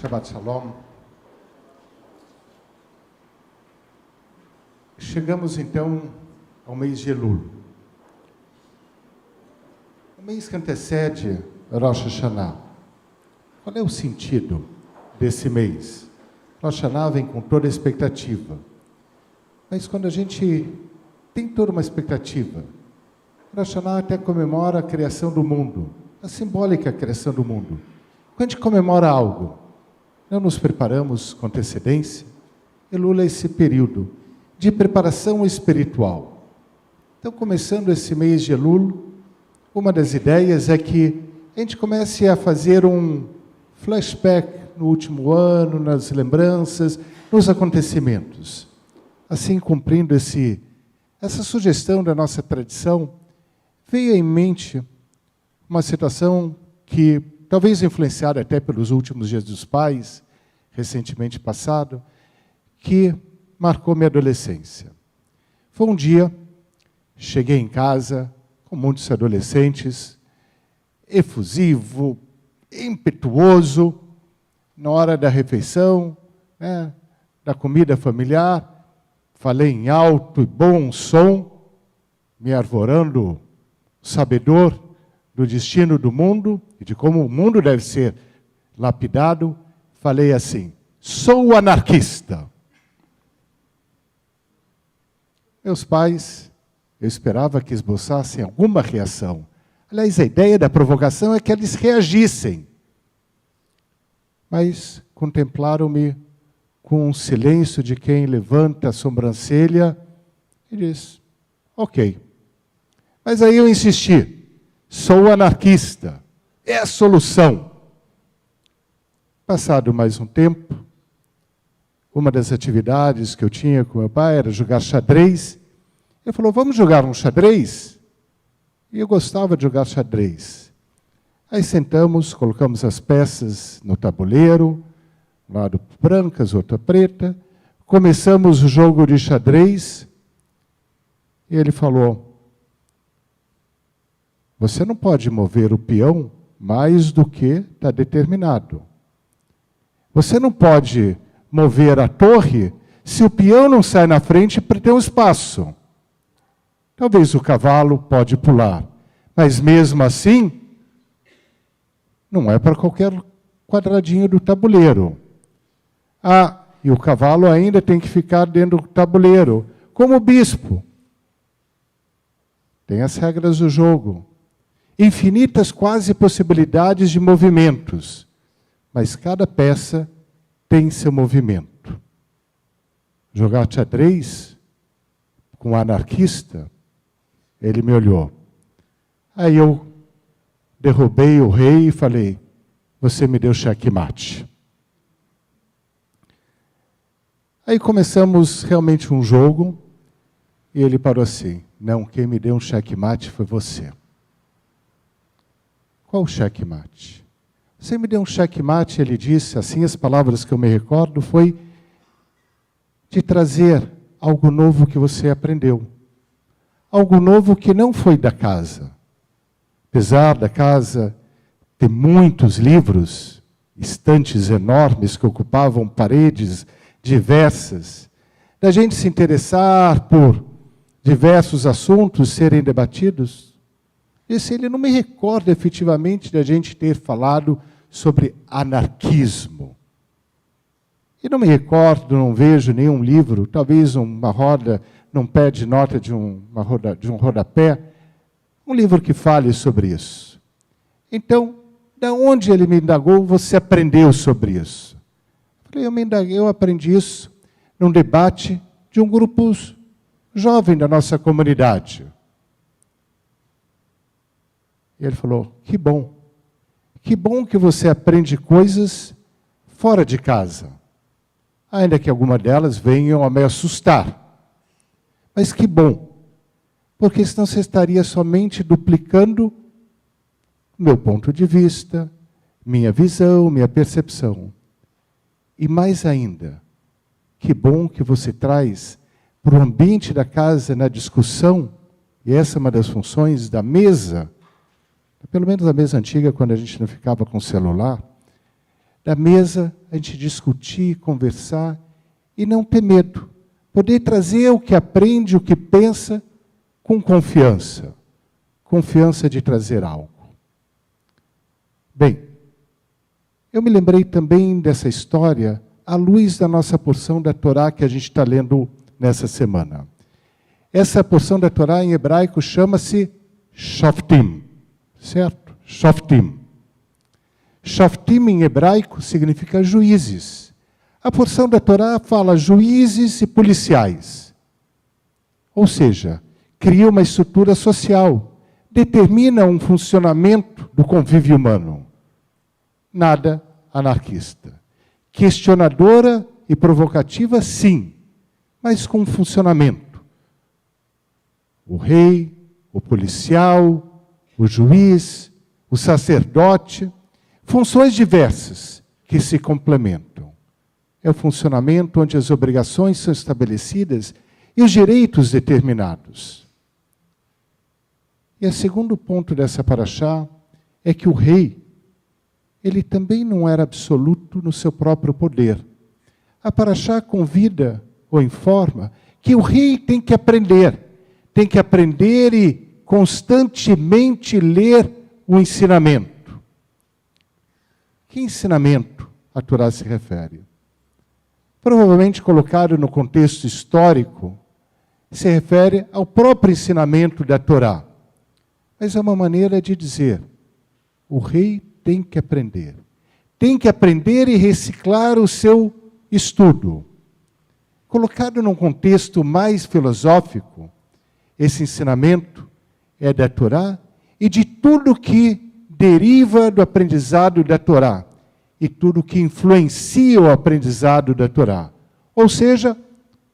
Shabbat Shalom. Chegamos então ao mês de Elul. O mês que antecede Rosh Hashanah. Qual é o sentido desse mês? Rosh Hashanah vem com toda a expectativa. Mas quando a gente tem toda uma expectativa, Rosh Hashanah até comemora a criação do mundo, a simbólica criação do mundo. Quando a gente comemora algo, não nos preparamos com antecedência. Elul é esse período de preparação espiritual. Então, começando esse mês de Elul, uma das ideias é que a gente comece a fazer um flashback no último ano, nas lembranças, nos acontecimentos. Assim, cumprindo essa sugestão da nossa tradição, veio em mente uma situação que, talvez influenciada até pelos últimos dias dos pais, recentemente passado, que marcou minha adolescência. Foi um dia, cheguei em casa, com muitos adolescentes, efusivo, impetuoso, na hora da refeição, da comida familiar, falei em alto e bom som, me arvorando, sabedor do destino do mundo e de como o mundo deve ser lapidado, falei assim: sou anarquista. Meus pais, eu esperava que esboçassem alguma reação. Aliás, a ideia da provocação é que eles reagissem. Mas contemplaram-me com um silêncio de quem levanta a sobrancelha e diz: ok. Mas aí eu insisti: sou anarquista, é a solução. Passado mais um tempo, uma das atividades que eu tinha com meu pai era jogar xadrez. Ele falou: vamos jogar um xadrez? E eu gostava de jogar xadrez. Aí sentamos, colocamos as peças no tabuleiro, um lado brancas, outra preta, começamos o jogo de xadrez, e ele falou: você não pode mover o peão mais do que está determinado. Você não pode mover a torre se o peão não sai na frente para ter um espaço. Talvez o cavalo pode pular, mas mesmo assim, não é para qualquer quadradinho do tabuleiro. Ah, e o cavalo ainda tem que ficar dentro do tabuleiro, como o bispo. Tem as regras do jogo. Infinitas quase possibilidades de movimentos, mas cada peça tem seu movimento. Jogar xadrez com um anarquista, ele me olhou. Aí eu derrubei o rei e falei: você me deu xeque-mate. Aí começamos realmente um jogo, e ele parou assim: não, quem me deu um xeque-mate foi você. Qual xeque-mate? Você me deu um xeque-mate, ele disse, assim as palavras que eu me recordo, foi de trazer algo novo que você aprendeu. Algo novo que não foi da casa. Apesar da casa ter muitos livros, estantes enormes que ocupavam paredes diversas, da gente se interessar por diversos assuntos serem debatidos, esse ele não me recorda efetivamente da gente ter falado sobre anarquismo. E não me recordo, não vejo nenhum livro, talvez uma roda, num pé de nota de um rodapé, um livro que fale sobre isso. Então, da onde ele me indagou, você aprendeu sobre isso? Eu aprendi isso num debate de um grupo jovem da nossa comunidade. E ele falou: que bom que você aprende coisas fora de casa, ainda que alguma delas venham a me assustar. Mas que bom, porque senão você estaria somente duplicando meu ponto de vista, minha visão, minha percepção. E mais ainda, que bom que você traz para o ambiente da casa, na discussão, e essa é uma das funções da mesa, pelo menos a mesa antiga, quando a gente não ficava com celular, da mesa, a gente discutir, conversar e não ter medo. Poder trazer o que aprende, o que pensa, com confiança. Confiança de trazer algo. Bem, eu me lembrei também dessa história à luz da nossa porção da Torá que a gente está lendo nessa semana. Essa porção da Torá em hebraico chama-se Shoftim, certo? Shoftim. Shoftim em hebraico significa juízes. A porção da Torá fala juízes e policiais. Ou seja, cria uma estrutura social, determina um funcionamento do convívio humano. Nada anarquista. Questionadora e provocativa, sim, mas com funcionamento. O rei, o policial, o juiz, o sacerdote, funções diversas que se complementam. É o funcionamento onde as obrigações são estabelecidas e os direitos determinados. E o segundo ponto dessa paraxá é que o rei, ele também não era absoluto no seu próprio poder. A paraxá convida ou informa que o rei tem que aprender e constantemente ler o ensinamento. Que ensinamento a Torá se refere? Provavelmente colocado no contexto histórico, se refere ao próprio ensinamento da Torá. Mas é uma maneira de dizer, o rei tem que aprender. Tem que aprender e reciclar o seu estudo. Colocado num contexto mais filosófico, esse ensinamento é da Torá e de tudo que deriva do aprendizado da Torá e tudo que influencia o aprendizado da Torá. Ou seja,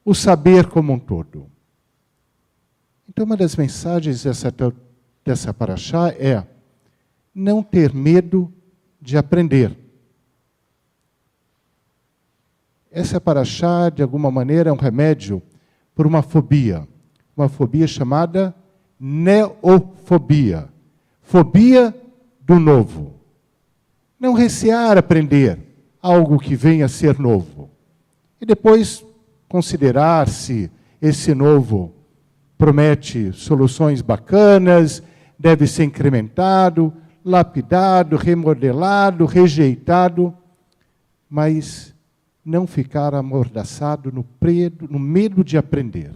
o saber como um todo. Então, uma das mensagens dessa paraxá é não ter medo de aprender. Essa paraxá, de alguma maneira, é um remédio para uma fobia chamada neofobia, fobia do novo. Não recear aprender algo que venha a ser novo. E depois considerar se esse novo promete soluções bacanas, deve ser incrementado, lapidado, remodelado, rejeitado, mas não ficar amordaçado no medo de aprender.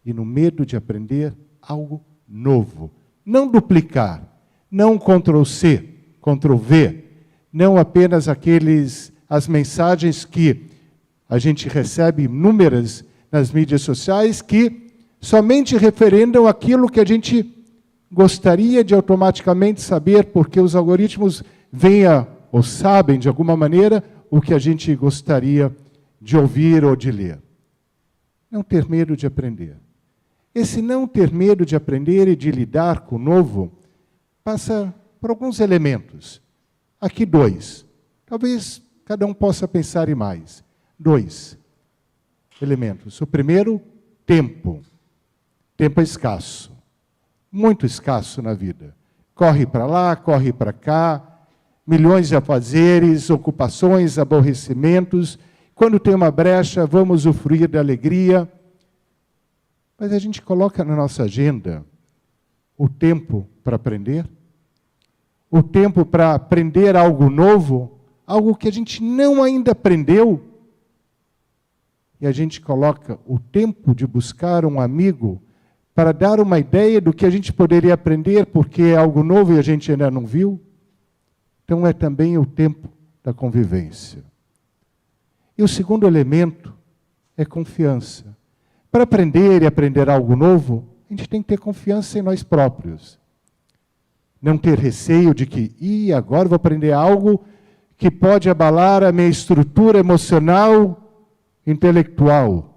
E no medo de aprender algo novo. Não duplicar, não Ctrl+C, Ctrl+V, não apenas as mensagens que a gente recebe inúmeras nas mídias sociais que somente referendam aquilo que a gente gostaria de automaticamente saber, porque os algoritmos ou sabem, de alguma maneira, o que a gente gostaria de ouvir ou de ler. Não ter medo de aprender. Esse não ter medo de aprender e de lidar com o novo passa por alguns elementos. Aqui 2. Talvez cada um possa pensar em mais. 2 elementos. O primeiro, tempo. Tempo é escasso. Muito escasso na vida. Corre para lá, corre para cá, milhões de afazeres, ocupações, aborrecimentos. Quando tem uma brecha, vamos usufruir da alegria. Mas a gente coloca na nossa agenda o tempo para aprender, o tempo para aprender algo novo, algo que a gente não ainda aprendeu, e a gente coloca o tempo de buscar um amigo para dar uma ideia do que a gente poderia aprender, porque é algo novo e a gente ainda não viu. Então é também o tempo da convivência. E o segundo elemento é confiança. Para aprender e aprender algo novo, a gente tem que ter confiança em nós próprios. Não ter receio de que, agora vou aprender algo que pode abalar a minha estrutura emocional, intelectual.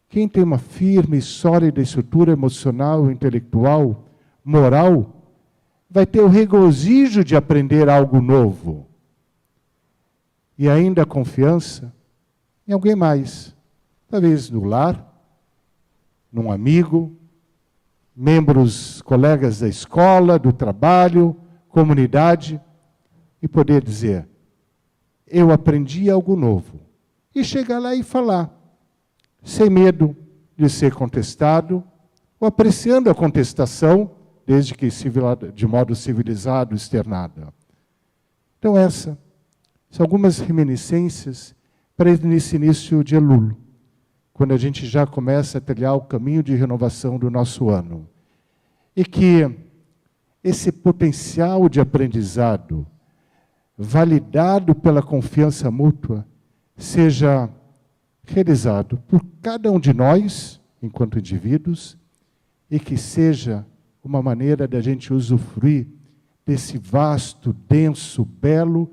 Quem tem uma firme e sólida estrutura emocional, intelectual, moral, vai ter o regozijo de aprender algo novo. E ainda a confiança em alguém mais. Talvez no lar, num amigo, membros, colegas da escola, do trabalho, comunidade, e poder dizer, eu aprendi algo novo. E chegar lá e falar, sem medo de ser contestado, ou apreciando a contestação, desde que de modo civilizado, externada. Então essas são algumas reminiscências para esse início de Elul, quando a gente já começa a trilhar o caminho de renovação do nosso ano. E que esse potencial de aprendizado, validado pela confiança mútua, seja realizado por cada um de nós, enquanto indivíduos, e que seja uma maneira de a gente usufruir desse vasto, denso, belo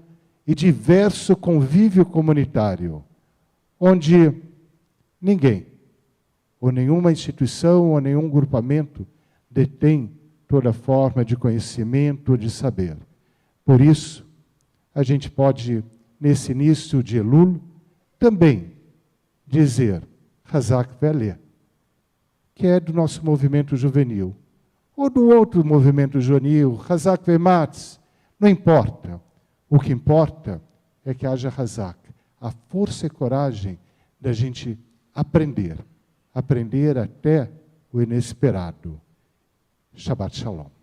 e diverso convívio comunitário, onde ninguém, ou nenhuma instituição, ou nenhum grupamento detém toda forma de conhecimento ou de saber. Por isso, a gente pode, nesse início de Elul, também dizer Hazak Ve'aleh, que é do nosso movimento juvenil, ou do outro movimento juvenil, Hazak Ve'ematz, não importa. O que importa é que haja Hazak, a força e coragem da gente aprender até o inesperado. Shabbat Shalom.